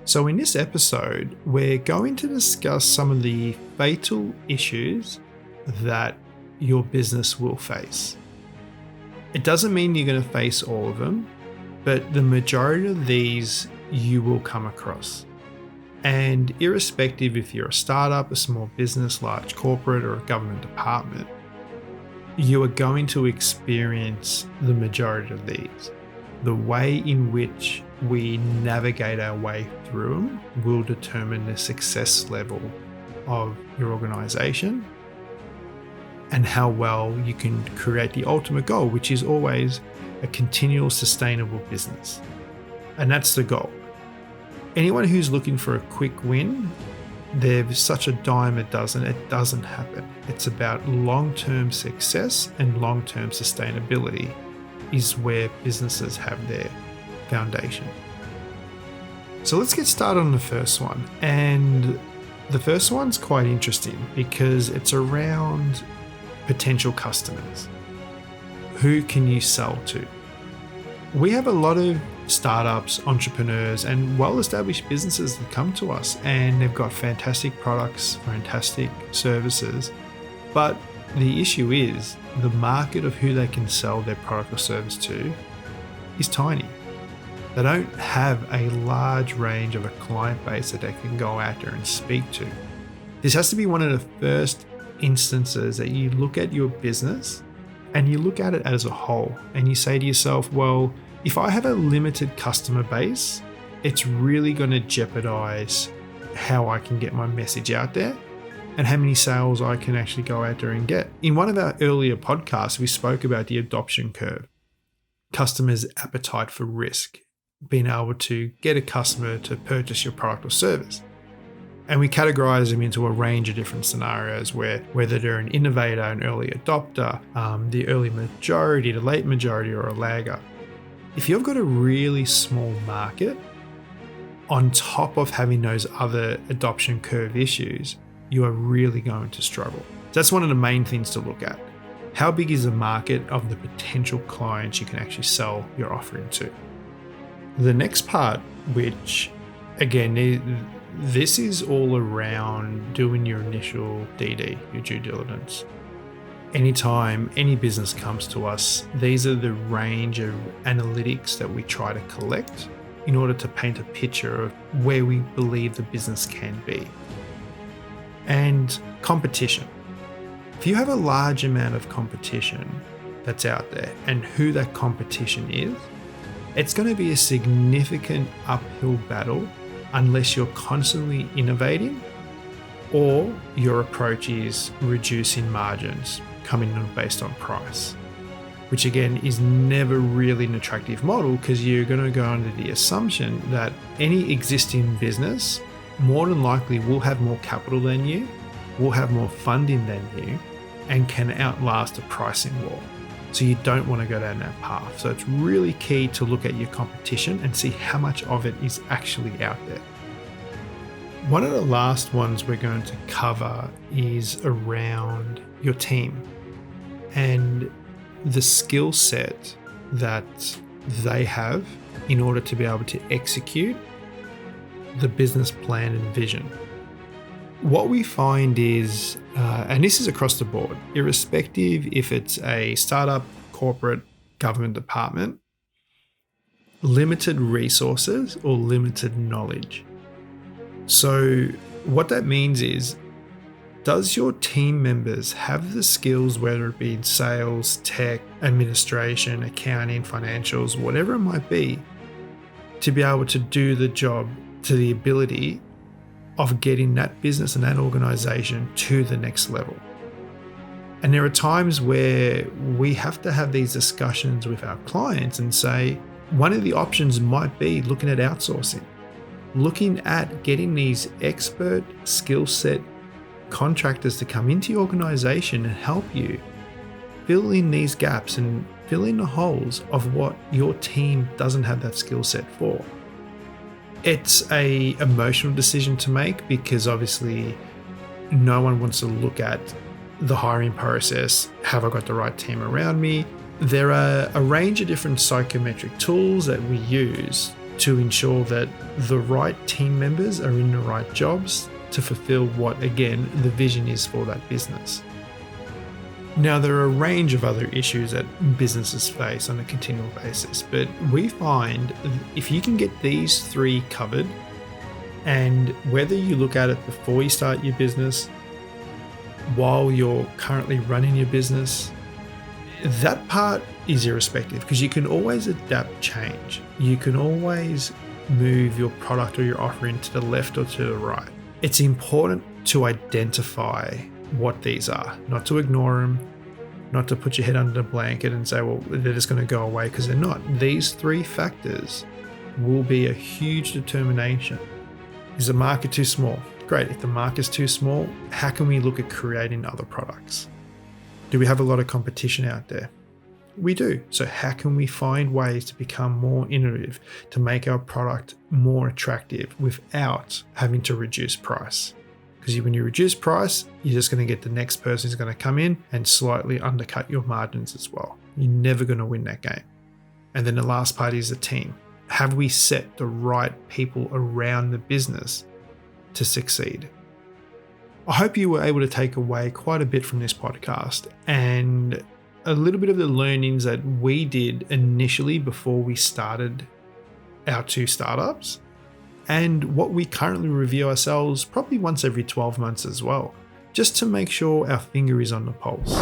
So in this episode, we're going to discuss some of the fatal issues that your business will face. It doesn't mean you're going to face all of them, but the majority of these you will come across. And irrespective if you're a startup, a small business, large corporate, or a government department, you are going to experience the majority of these. The way in which we navigate our way through them will determine the success level of your organization and how well you can create the ultimate goal, which is always a continual sustainable business. And that's the goal. Anyone who's looking for a quick win, there's such a dime a dozen, it doesn't happen. It's about long-term success and long-term sustainability is where businesses have their foundation. So let's get started on the first one. And the first one's quite interesting because it's around potential customers. Who can you sell to? We have a lot of startups, entrepreneurs, and well-established businesses that come to us and they've got fantastic products, fantastic services. But the issue is the market of who they can sell their product or service to is tiny. They don't have a large range of a client base that they can go out there and speak to. This has to be one of the first instances that you look at your business and you look at it as a whole and you say to yourself, well, if I have a limited customer base, it's really going to jeopardize how I can get my message out there and how many sales I can actually go out there and get. In one of our earlier podcasts, we spoke about the adoption curve, customers' appetite for risk, being able to get a customer to purchase your product or service. And we categorize them into a range of different scenarios where whether they're an innovator, an early adopter, the early majority, the late majority, or a lagger. If you've got a really small market, on top of having those other adoption curve issues, you are really going to struggle. That's one of the main things to look at. How big is the market of the potential clients you can actually sell your offering to? The next part, which again, this is all around doing your initial DD, your due diligence. Anytime any business comes to us, these are the range of analytics that we try to collect in order to paint a picture of where we believe the business can be. And competition. If you have a large amount of competition that's out there and who that competition is, it's going to be a significant uphill battle unless you're constantly innovating or your approach is reducing margins, coming in based on price, which again is never really an attractive model because you're going to go under the assumption that any existing business more than likely will have more capital than you, will have more funding than you, and can outlast a pricing war. So you don't want to go down that path. So it's really key to look at your competition and see how much of it is actually out there. One of the last ones we're going to cover is around your team and the skill set that they have in order to be able to execute the business plan and vision. What we find is, and this is across the board, irrespective if it's a startup, corporate, government department, limited resources or limited knowledge. So what that means is, does your team members have the skills, whether it be in sales, tech, administration, accounting, financials, whatever it might be, to be able to do the job to the ability of getting that business and that organization to the next level? And there are times where we have to have these discussions with our clients and say, one of the options might be looking at outsourcing, looking at getting these expert skill set contractors to come into your organization and help you fill in these gaps and fill in the holes of what your team doesn't have that skill set for. It's a emotional decision to make because obviously no one wants to look at the hiring process. Have I got the right team around me? There are a range of different psychometric tools that we use to ensure that the right team members are in the right jobs to fulfill what, again, the vision is for that business. Now, there are a range of other issues that businesses face on a continual basis, but we find if you can get these three covered, and whether you look at it before you start your business, while you're currently running your business, that part is irrespective because you can always adapt change. You can always move your product or your offering to the left or to the right. It's important to identify what these are, not to ignore them, not to put your head under the blanket and say, well, they're just going to go away, because they're not. These three factors will be a huge determination. Is the market too small? Great. If the market's too small, how can we look at creating other products? Do we have a lot of competition out there? We do. So how can we find ways to become more innovative, to make our product more attractive without having to reduce price? Because when you reduce price, you're just going to get the next person who's going to come in and slightly undercut your margins as well. You're never going to win that game. And then the last part is the team. Have we set the right people around the business to succeed? I hope you were able to take away quite a bit from this podcast and a little bit of the learnings that we did initially before we started our two startups, and what we currently review ourselves probably once every 12 months as well, just to make sure our finger is on the pulse.